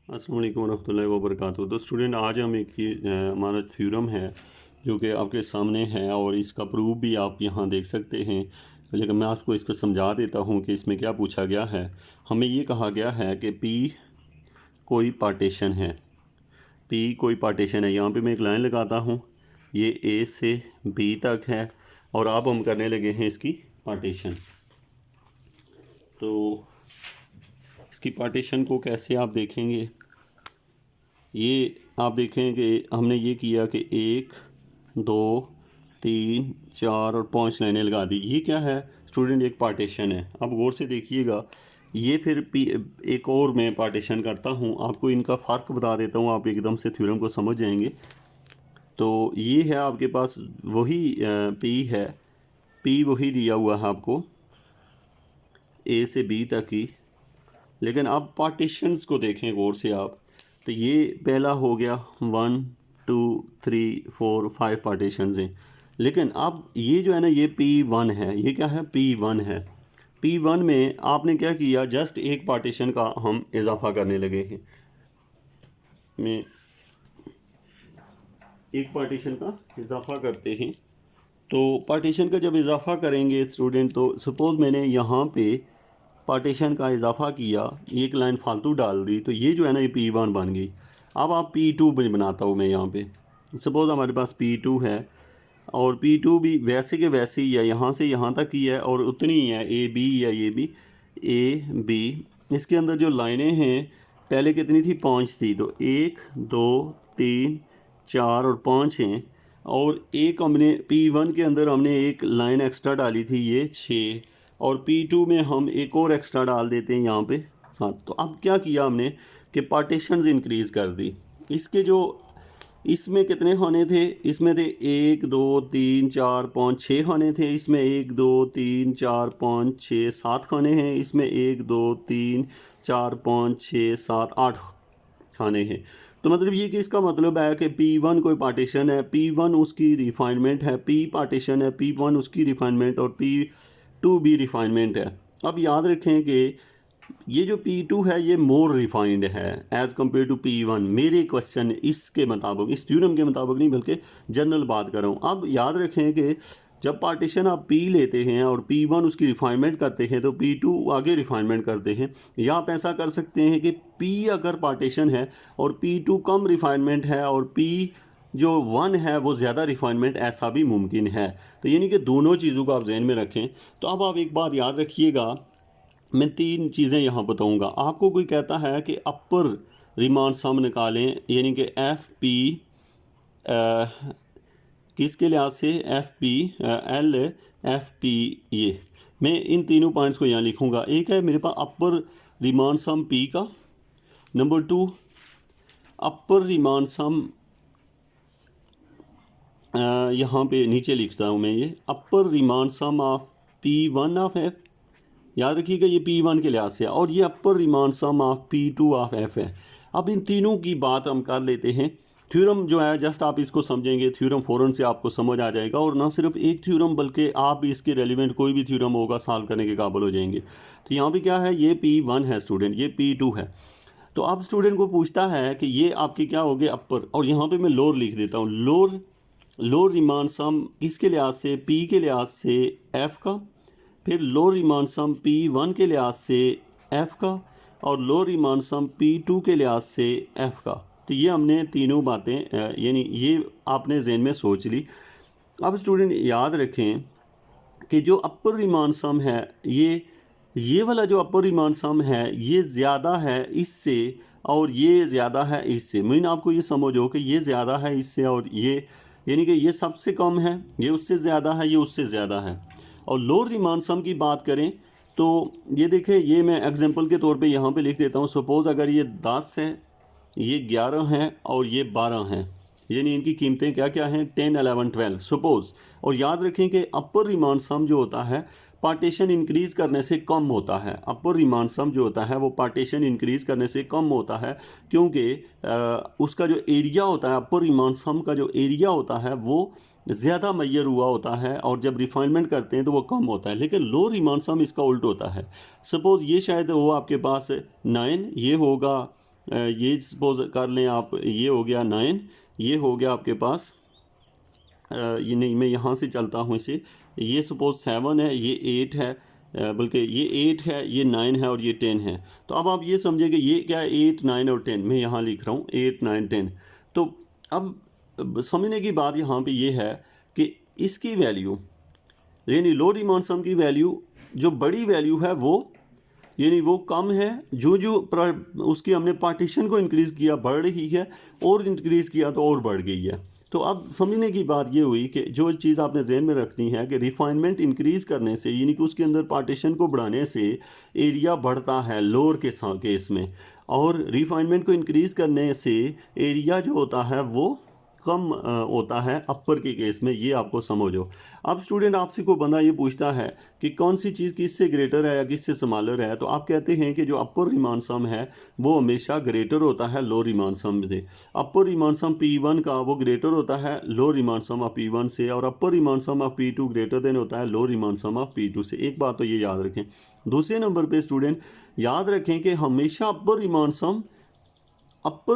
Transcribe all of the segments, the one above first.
अस्सलाम वालेकुम वरहमतुल्लाहि वबरकातुहू। तो स्टूडेंट आज हम एक हमारा थ्योरम है जो कि आपके सामने है और इसका प्रूफ भी आप यहाँ देख सकते हैं। लेकिन मैं आपको इसको समझा देता हूँ कि इसमें क्या पूछा गया है। हमें ये कहा गया है कि पी कोई पार्टीशन है, पी कोई पार्टीशन है। यहाँ पे मैं एक लाइन लगाता हूँ, ये ए से बी तक है और अब हम करने लगे हैं इसकी पार्टीशन। तो इसकी पार्टीशन को कैसे आप देखेंगे, ये आप देखें कि हमने ये किया कि 1 2 3 4 और 5 लाइनें लगा दी। ये क्या है स्टूडेंट, एक पार्टीशन है। अब गौर से देखिएगा, ये फिर एक और मैं पार्टीशन करता हूँ, आपको इनका फ़र्क बता देता हूँ, आप एकदम से थ्योरम को समझ जाएंगे। तो ये है आपके पास वही पी है, पी वही दिया हुआ है आपको ए से बी तक ही। लेकिन अब पार्टीशंस को देखें गौर से आप, तो ये पहला हो गया 1 2 3 4 5 पार्टीशंस हैं। लेकिन अब ये जो है ना, ये P1 है, ये क्या है P1 है। P1 में आपने क्या किया, जस्ट एक पार्टीशन का हम इजाफा करने लगे हैं। में एक पार्टीशन का इजाफा करते हैं। तो पार्टीशन का जब इजाफा करेंगे स्टूडेंट, तो सपोज़ मैंने यहाँ पे पार्टीशन का इजाफा किया, एक लाइन फालतू डाल दी, तो ये जो है ना ये P1 बन गई। अब आप P2 बनाता हूँ मैं यहाँ पे। सपोज़ हमारे पास P2 है और P2 भी वैसे के वैसे ही है, यहाँ से यहाँ तक ही है और उतनी ही है, ए बी या ये भी ए बी। इसके अंदर जो लाइनें हैं पहले कितनी थी, 5 थी, तो 1 2 3 4 और 5 हैं। और एक हमने P1 के अंदर हमने एक लाइन एक्स्ट्रा डाली थी, ये 6, और P2 में हम एक और एक्स्ट्रा डाल देते हैं यहाँ पे 7। तो अब क्या किया हमने कि पार्टीशंस इंक्रीज़ कर दी। इसके जो इसमें कितने होने थे, इसमें थे 1 2 3 4 5 6 होने थे, इसमें 1 2 3 4 5 6 7 खाने हैं, इसमें 1 2 3 4 5 6 7 8 खाने हैं। तो मतलब ये कि इसका मतलब है कि P1 कोई पार्टीशन है, P1 उसकी रिफाइनमेंट है, P पार्टीशन है, P1 उसकी रिफाइनमेंट और P2 भी रिफाइनमेंट है। अब याद रखें कि ये जो P2 है ये मोर रिफाइंड है एज़ कम्पेयर टू P1। मेरे क्वेश्चन इसके मुताबिक, इस थ्योरम के मुताबिक नहीं बल्कि जनरल बात कर रहा हूँ। अब याद रखें कि जब पार्टीशन आप P लेते हैं और P1 उसकी रिफाइनमेंट करते हैं तो P2 आगे रिफाइनमेंट करते हैं। या आप ऐसा कर सकते हैं कि P अगर पार्टीशन है और P2 कम रिफाइनमेंट है और P जो 1 है वो ज़्यादा रिफाइनमेंट, ऐसा भी मुमकिन है। तो यानी कि दोनों चीज़ों को आप जहन में रखें। तो अब आप एक बात याद रखिएगा, मैं 3 चीज़ें यहाँ बताऊँगा। आपको कोई कहता है कि अपर रिमांड सम निकालें, यानी कि एफ पी किसके लिहाज से, F P L F P, ये मैं इन तीनों पॉइंट्स को यहाँ लिखूँगा। एक है मेरे पास अपर रिमांड सम पी का, नंबर 2 अपर रिमांड सम, यहाँ पे नीचे लिखता हूँ मैं, ये upper Riemann sum of P1 of F. याद रखिएगा ये P1 के लिहाज से, और ये upper Riemann sum of P2 of F है। अब इन तीनों की बात हम कर लेते हैं। थ्योरम जो है जस्ट आप इसको समझेंगे, थ्योरम फ़ौरन से आपको समझ आ जाएगा, और ना सिर्फ एक थ्योरम बल्कि आप भी इसके रेलिवेंट कोई भी थ्योरम होगा सॉल्व करने के काबिल हो जाएंगे। तो यहाँ पे क्या है, ये P1 है स्टूडेंट, ये P2 है। तो अब स्टूडेंट को पूछता है कि ये आपके क्या हो गए अपर, और यहाँ पर मैं लोअर लिख देता हूँ। लोअर रिमांड सम किसके लिहाज से, P के लिहाज से F का, फिर लोअर रिमांड सम P1 के लिहाज से F का, और लोअर रिमांड सम P2 के लिहाज से F का। तो ये हमने तीनों बातें यानी ये आपने जहन में सोच ली। अब स्टूडेंट याद रखें कि जो अपर रिमांड सम है, ये वाला जो अपर रिमांड सम है ये ज़्यादा है इससे और ये ज़्यादा है इससे। मीन आपको ये समझो कि ये ज़्यादा है इससे और ये, यानी कि ये सबसे कम है, ये उससे ज़्यादा है, ये उससे ज़्यादा है। और लोअर रिमांड सम की बात करें तो ये देखें, ये मैं एग्जांपल के तौर पे यहाँ पे लिख देता हूँ। सपोज़ अगर ये 10 है, ये 11 है और ये 12 हैं, यानी इनकी कीमतें क्या क्या हैं, 10 11 12 सपोज़। और याद रखें कि अपर रिमांड सम जो होता है पार्टीशन इंक्रीज़ करने से कम होता है। अपर रिमांड सम जो होता है वो पार्टीशन इंक्रीज़ करने से कम होता है, क्योंकि उसका जो एरिया होता है, अपर रिमांड सम का जो एरिया होता है वो ज़्यादा मैयर हुआ होता है, और जब रिफाइनमेंट करते हैं तो वो कम होता है। लेकिन लो रिमांड सम इसका उल्ट होता है। सपोज़ ये शायद हो आपके पास 9, ये होगा ये सपोज कर लें आप, ये हो गया 9, ये हो गया आपके पास ये नहीं, मैं यहाँ से चलता हूँ इसे, ये सपोज 7 है, ये 8 है, बल्कि ये 8 है, ये 9 है और ये 10 है। तो अब आप ये समझे कि ये क्या है, 8, 9 और 10 मैं यहाँ लिख रहा हूँ, 8, 9, 10। तो अब समझने की बात यहाँ पे ये है कि इसकी वैल्यू यानी लो रिमांड सम की वैल्यू जो बड़ी वैल्यू है वो यानी वो कम है, जो जो उसकी हमने पार्टीशन को इंक्रीज़ किया बढ़ रही है, और इंक्रीज़ किया तो और बढ़ गई है। तो अब समझने की बात ये हुई कि जो चीज़ आपने जहन में रखनी है कि रिफाइनमेंट इंक्रीज़ करने से यानी कि उसके अंदर पार्टीशन को बढ़ाने से एरिया बढ़ता है लोअर के केस में, और रिफाइनमेंट को इंक्रीज़ करने से एरिया जो होता है वो कम होता है अपर के केस में। ये आपको समझो। अब स्टूडेंट आपसे कोई बंदा ये पूछता है कि कौन सी चीज़ किससे ग्रेटर है या किससे स्मॉलर है, तो आप कहते हैं कि जो अपर रिमांड सम है वो हमेशा ग्रेटर होता है लो रिमांड सम से। अपर रिमांड सम P1 का वो ग्रेटर होता है लो रिमांड सम ऑफ P1 से, और upper Riemann sum of P2 greater than होता है लो रिमांड सम ऑफ P2 से। एक बात तो ये याद रखें। दूसरे नंबर पर स्टूडेंट याद रखें कि हमेशा अपर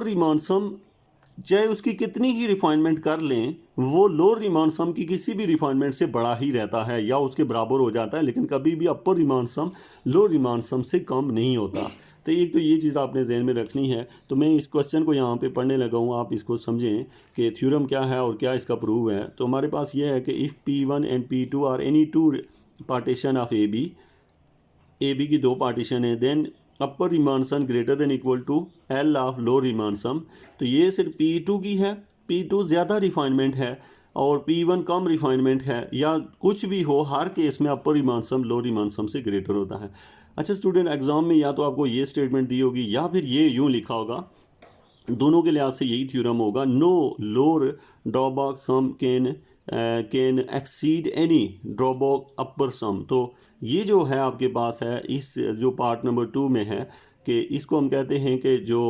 रिमांड सम चाहे उसकी कितनी ही रिफाइनमेंट कर लें वो लो रिमांड सम की किसी भी रिफाइनमेंट से बड़ा ही रहता है या उसके बराबर हो जाता है, लेकिन कभी भी अपर रिमांड सम लो रिमांड सम से कम नहीं होता। तो एक तो ये चीज़ आपने जहन में रखनी है। तो मैं इस क्वेश्चन को यहाँ पे पढ़ने लगा हूँ, आप इसको समझें कि थ्योरम क्या है और क्या इसका प्रूव है। तो हमारे पास ये है कि if P1 and P2 are any two partition of A B की दो पार्टीशन है, then upper Riemann sum greater than equal to L of lower Riemann sum. तो ये सिर्फ P2 की है, P2 ज़्यादा रिफाइनमेंट है और P1 कम रिफाइनमेंट है, या कुछ भी हो हर केस में अपर रिमांड सम लो रिमांड सम से ग्रेटर होता है। अच्छा स्टूडेंट, एग्जाम में या तो आपको ये स्टेटमेंट दी होगी या फिर ये यूँ लिखा होगा, दोनों के लिहाज से यही थ्योरम होगा, no lower Darboux sum can exceed any Darboux upper sum. तो ये जो है आपके पास है इस जो पार्ट नंबर 2 में है कि इसको हम कहते हैं कि जो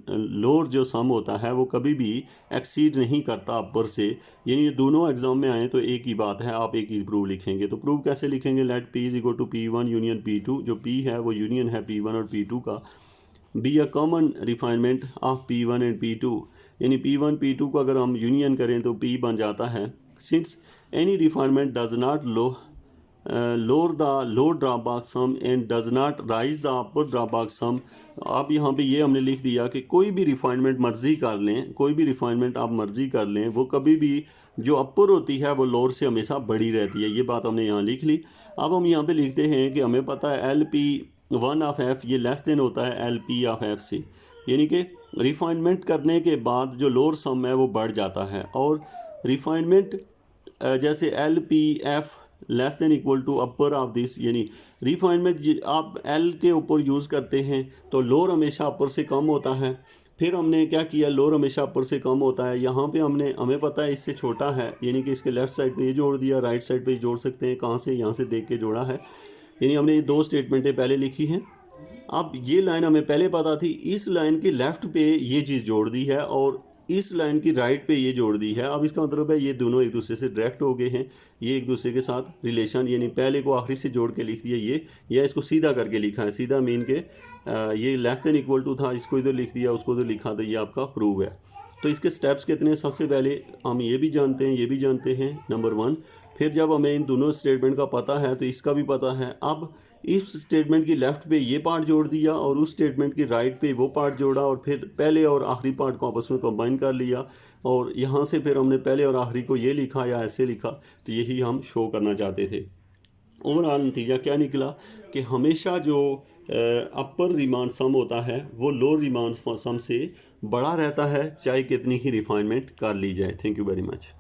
लोअर जो सम होता है वो कभी भी एक्सीड नहीं करता अपर से। यानी ये दोनों एग्जाम में आए तो एक ही बात है, आप एक ही प्रूव लिखेंगे। तो प्रूव कैसे लिखेंगे, let P is equal to P1 union P2, जो P है वो यूनियन है P1 और P2 का, be a common refinement of P1 and P2। यानी P1 P2 को अगर हम यूनियन करें तो P बन जाता है। Since any refinement does not lower the lower Darboux sum and does not raise the upper Darboux sum. आप यहाँ पे ये हमने लिख दिया कि कोई भी रिफाइनमेंट मर्जी कर लें, कोई भी रिफाइनमेंट आप मर्जी कर लें, वो कभी भी जो अपर होती है वो लोअर से हमेशा बड़ी रहती है। ये बात हमने यहाँ लिख ली। अब हम यहाँ पे लिखते हैं कि हमें पता है LP1 ऑफ F ये लेस देन होता है LP ऑफ F से, यानी कि रिफाइनमेंट करने के बाद जो लोअर सम है वो बढ़ जाता है, और रिफाइनमेंट जैसे LPF less than equal to upper of this, यानी रिफाइनमेंट आप L के ऊपर यूज़ करते हैं तो लोअर हमेशा अपर से कम होता है। फिर हमने क्या किया, लोअर हमेशा अपर से कम होता है, यहाँ पे हमें पता है इससे छोटा है, यानी कि इसके लेफ़्ट साइड पे ये जोड़ दिया, राइट साइड पे जोड़ सकते हैं, कहाँ से, यहाँ से देख के जोड़ा है। यानी हमने ये दो स्टेटमेंटें पहले लिखी हैं। अब ये लाइन हमें पहले पता थी, इस लाइन के लेफ़्ट पे ये चीज़ जोड़ दी है और इस लाइन की राइट पे ये जोड़ दी है। अब इसका मतलब है ये दोनों एक दूसरे से डायरेक्ट हो गए हैं, ये एक दूसरे के साथ रिलेशन, यानी पहले को आखिरी से जोड़ के लिख दिया ये, या इसको सीधा करके लिखा है, सीधा मीन के ये लेस देन इक्वल टू था, इसको इधर लिख दिया, उसको इधर लिखा, तो ये आपका प्रूव है। तो इसके स्टेप्स कितने, सबसे पहले हम ये भी जानते हैं, ये भी जानते हैं, नंबर 1। फिर जब हमें इन दोनों स्टेटमेंट का पता है तो इसका भी पता है। अब इस स्टेटमेंट की लेफ़्ट पे ये पार्ट जोड़ दिया और उस स्टेटमेंट की राइट पे वो पार्ट जोड़ा, और फिर पहले और आखिरी पार्ट को आपस में कंबाइन कर लिया, और यहाँ से फिर हमने पहले और आखिरी को ये लिखा या ऐसे लिखा। तो यही हम शो करना चाहते थे। ओवरऑल नतीजा क्या निकला कि हमेशा जो अपर रिमांड सम होता है वो लोअर रिमांड सम से बड़ा रहता है, चाहे कितनी ही रिफाइनमेंट कर ली जाए। Thank you very much.